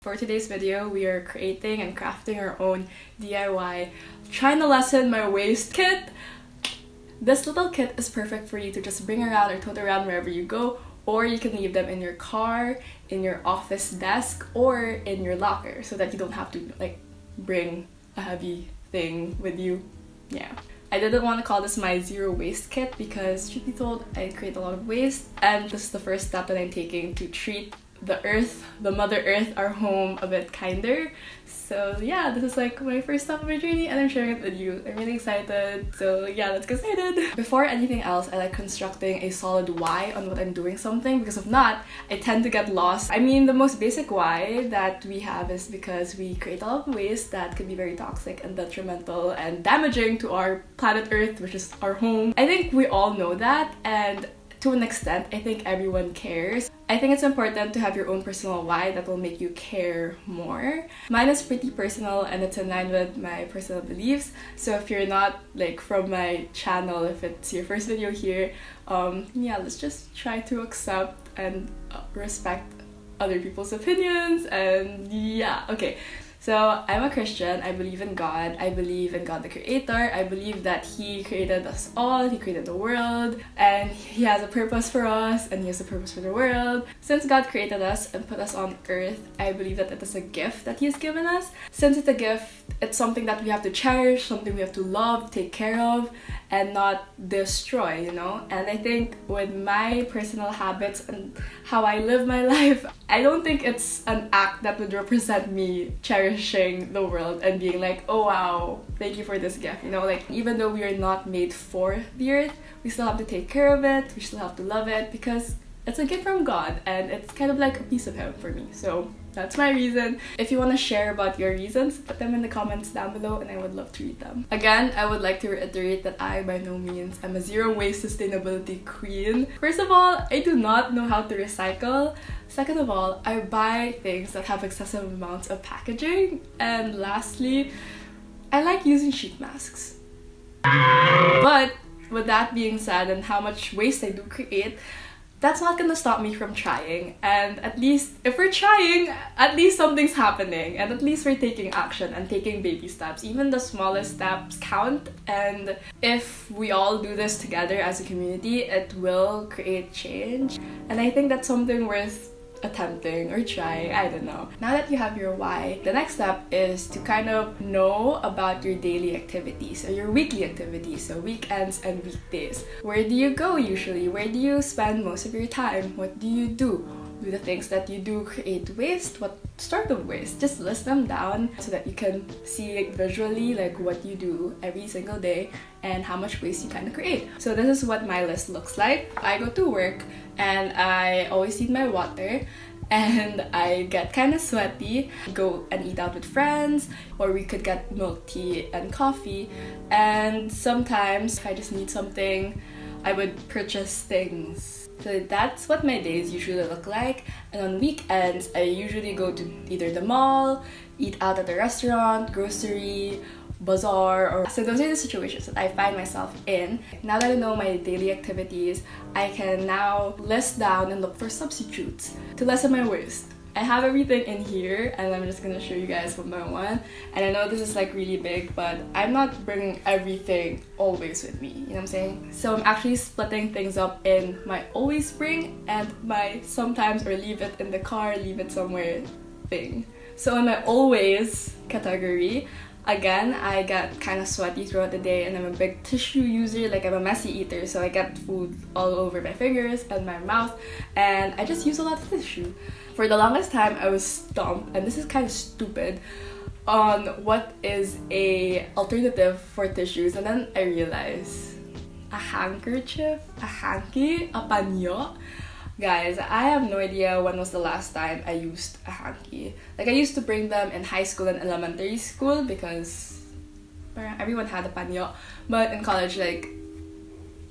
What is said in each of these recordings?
For today's video, we are creating and crafting our own DIY trying to lessen my waste kit. This little kit is perfect for you to just bring around or tote around wherever you go, or you can leave them in your car, in your office desk, or in your locker so that you don't have to like bring a heavy thing with you. Yeah. I didn't want to call this my zero waste kit because, truth be told, I create a lot of waste, and this is the first step that I'm taking to treat the earth, the mother earth, our home, a bit kinder. So yeah, this is like my first step of my journey and I'm sharing it with you. I'm really excited. So yeah, let's get started. Before anything else, I like constructing a solid why on what I'm doing something, because if not, I tend to get lost. I mean, the most basic why that we have is because we create a lot of waste that could be very toxic and detrimental and damaging to our planet Earth, which is our home. I think we all know that, and to an extent, I think everyone cares. I think it's important to have your own personal why that will make you care more. Mine is pretty personal and it's in line with my personal beliefs. So if you're not like from my channel, if it's your first video here, yeah, let's just try to accept and respect other people's opinions. And yeah, okay. So I'm a Christian. I believe in God. I believe in God the Creator. I believe that He created us all. He created the world, and He has a purpose for us, and He has a purpose for the world. Since God created us and put us on earth, I believe that it is a gift that He has given us. Since it's a gift, it's something that we have to cherish, something we have to love, take care of, and not destroy, you know? And I think with my personal habits and how I live my life, I don't think it's an act that would represent me cherishing the world and being like, oh wow, thank you for this gift, you know? Like, even though we are not made for the earth, we still have to take care of it, we still have to love it, because it's a gift from God and it's kind of like a piece of Him for me. So that's my reason. If you want to share about your reasons, put them in the comments down below and I would love to read them. Again, I would like to reiterate that I by no means am a zero waste sustainability queen. First of all, I do not know how to recycle. Second of all, I buy things that have excessive amounts of packaging. And lastly, I like using sheet masks. But with that being said and how much waste I do create, that's not gonna stop me from trying. And at least if we're trying, at least something's happening, and at least we're taking action and taking baby steps. Even the smallest steps count, and if we all do this together as a community, it will create change. And I think that's something worth attempting or trying. I don't know. Now that you have your why, the next step is to kind of know about your daily activities or your weekly activities, so weekends and weekdays. Where do you go usually? Where do you spend most of your time? What do you do? Do the things that you do create waste? What sort of waste? Just list them down so that you can see like visually like what you do every single day and how much waste you kind of create. So this is what my list looks like. I go to work and I always need my water and I get kind of sweaty. Go and eat out with friends, or we could get milk tea and coffee. And sometimes if I just need something, I would purchase things. So that's what my days usually look like. And on weekends, I usually go to either the mall, eat out at a restaurant, grocery, bazaar, or so those are the situations that I find myself in. Now that I know my daily activities, I can now list down and look for substitutes to lessen my waste. I have everything in here and I'm just gonna show you guys one by one. And I know this is like really big, but I'm not bringing everything always with me, you know what I'm saying? So I'm actually splitting things up in my always bring and my sometimes or leave it in the car, leave it somewhere thing. So in my always category, again, I get kind of sweaty throughout the day and I'm a big tissue user, like I'm a messy eater, so I get food all over my fingers and my mouth and I just use a lot of tissue. For the longest time, I was stumped, and this is kind of stupid, on what is a alternative for tissues, and then I realized a handkerchief, a hanky, a panyo. Guys, I have no idea when was the last time I used a hanky. Like, I used to bring them in high school and elementary school because everyone had a panyo, but in college, like,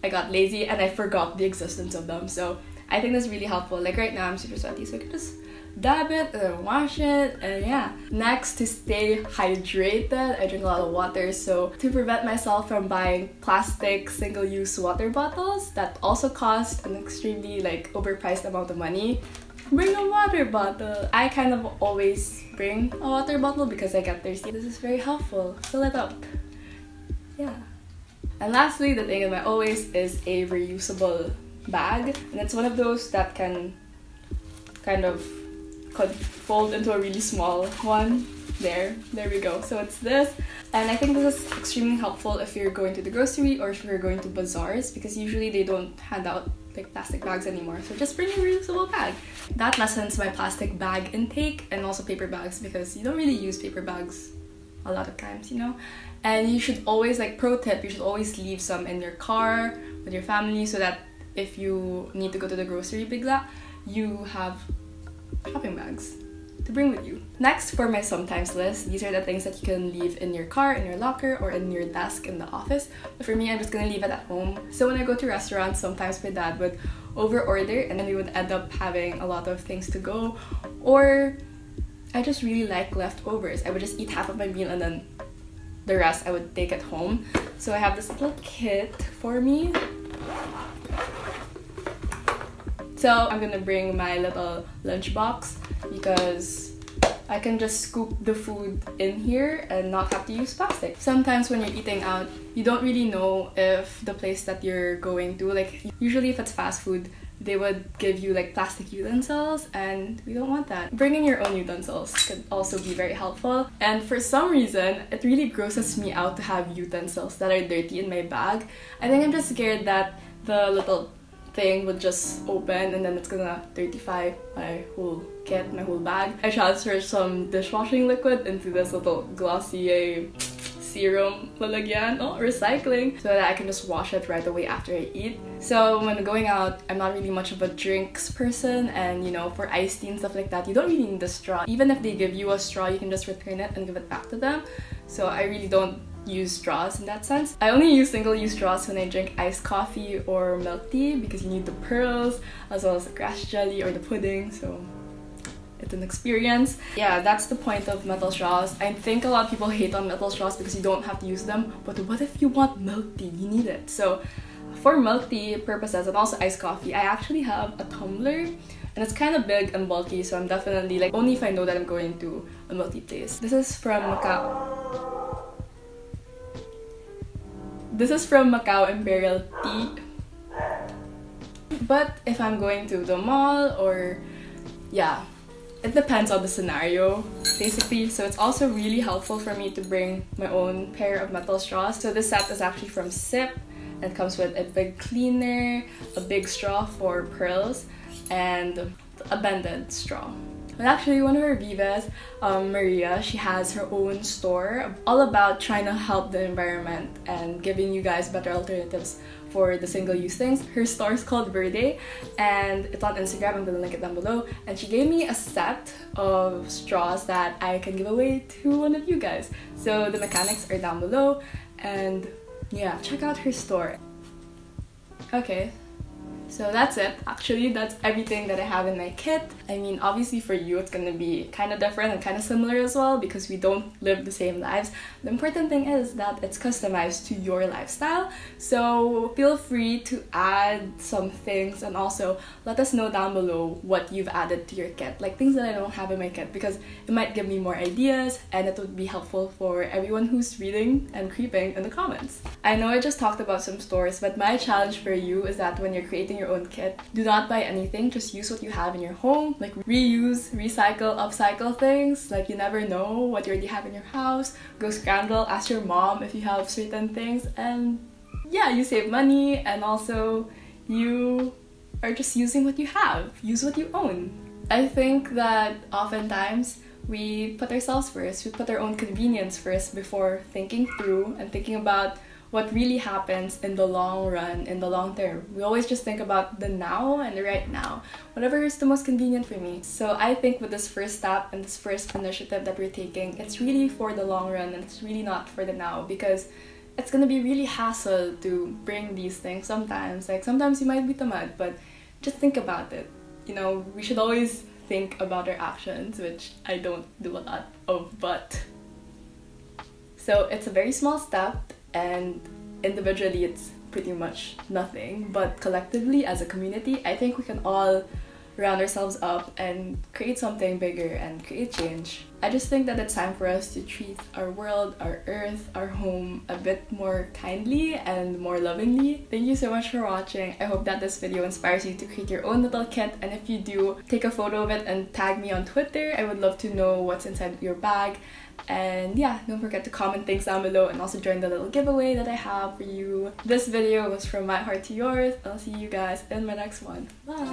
I got lazy and I forgot the existence of them. So I think that's really helpful. Like right now I'm super sweaty, so I can just dab it and then wash it, and yeah. Next, to stay hydrated, I drink a lot of water, so to prevent myself from buying plastic single-use water bottles that also cost an extremely like overpriced amount of money, Bring a water bottle. I kind of always bring a water bottle because I get thirsty. This is very helpful. Fill it up. Yeah. And lastly, the thing in my always is a reusable bag. And it's one of those that can kind of fold into a really small one. There we go. So it's this, and I think this is extremely helpful if you're going to the grocery or if you're going to bazaars, because usually they don't hand out like plastic bags anymore. So just bring a reusable bag. That lessens my plastic bag intake and also paper bags, because you don't really use paper bags a lot of times, you know. And you should always, like, pro tip, you should always leave some in your car with your family so that if you need to go to the grocery bigla, you have shopping bags to bring with you. Next, for my sometimes list, these are the things that you can leave in your car, in your locker, or in your desk in the office. But for me, I'm just gonna leave it at home. So when I go to restaurants, sometimes my dad would over order and then we would end up having a lot of things to go. Or I just really like leftovers. I would just eat half of my meal and then the rest I would take it home. So I have this little kit for me. So I'm gonna bring my little lunchbox because I can just scoop the food in here and not have to use plastic. Sometimes when you're eating out, you don't really know if the place that you're going to, like, usually if it's fast food, they would give you like plastic utensils, and we don't want that. Bringing your own utensils could also be very helpful. And for some reason, it really grosses me out to have utensils that are dirty in my bag. I think I'm just scared that the little thing would just open and then it's gonna dirtify my whole kit, my whole bag. I transferred some dishwashing liquid into this little Glossier serum lalagyan, recycling, so that I can just wash it right away after I eat. So when going out, I'm not really much of a drinks person, and you know, for iced tea and stuff like that, you don't really need a straw. Even if they give you a straw, you can just return it and give it back to them. So I really don't use straws in that sense. I only use single-use straws when I drink iced coffee or milk tea, because you need the pearls as well as the grass jelly or the pudding, so it's an experience. Yeah, that's the point of metal straws. I think a lot of people hate on metal straws because you don't have to use them, but what if you want milk tea? You need it. So for milk tea purposes and also iced coffee, I actually have a tumbler, and it's kind of big and bulky, so I'm definitely, like, only if I know that I'm going to a milk tea place. This is from Macau Imperial Tea. But if I'm going to the mall, or yeah, it depends on the scenario, basically. So it's also really helpful for me to bring my own pair of metal straws. So this set is actually from Sip, and it comes with a big cleaner, a big straw for pearls, and a bended straw. But actually, one of our Vivas, Maria, she has her own store all about trying to help the environment and giving you guys better alternatives for the single-use things. Her store is called Verde, and it's on Instagram. I'm gonna link it down below. And she gave me a set of straws that I can give away to one of you guys. So the mechanics are down below, and yeah, check out her store. Okay. So that's it. Actually, that's everything that I have in my kit. I mean, obviously for you, it's gonna be kind of different and kind of similar as well, because we don't live the same lives. The important thing is that it's customized to your lifestyle. So feel free to add some things, and also let us know down below what you've added to your kit, like things that I don't have in my kit, because it might give me more ideas and it would be helpful for everyone who's reading and creeping in the comments. I know I just talked about some stores, but my challenge for you is that when you're creating your own kit, do not buy anything, just use what you have in your home. Like, reuse, recycle, upcycle things. Like, you never know what you already have in your house. Go scramble, ask your mom if you have certain things, and yeah, you save money, and also you are just using what you have. Use what you own. I think that oftentimes we put ourselves first, we put our own convenience first before thinking through and thinking about what really happens in the long run, in the long term. We always just think about the now and the right now, whatever is the most convenient for me. So I think with this first step and this first initiative that we're taking, it's really for the long run and it's really not for the now, because it's gonna be really hassle to bring these things sometimes. Like, sometimes you might be tamad, but just think about it. You know, we should always think about our actions, which I don't do a lot of, but so it's a very small step, and individually it's pretty much nothing, but collectively as a community, I think we can all round ourselves up and create something bigger and create change. I just think that it's time for us to treat our world, our earth, our home a bit more kindly and more lovingly. Thank you so much for watching. I hope that this video inspires you to create your own little kit, and if you do, take a photo of it and tag me on Twitter. I would love to know what's inside your bag. And yeah, don't forget to comment things down below and also join the little giveaway that I have for you. This video was from my heart to yours. I'll see you guys in my next one. Bye!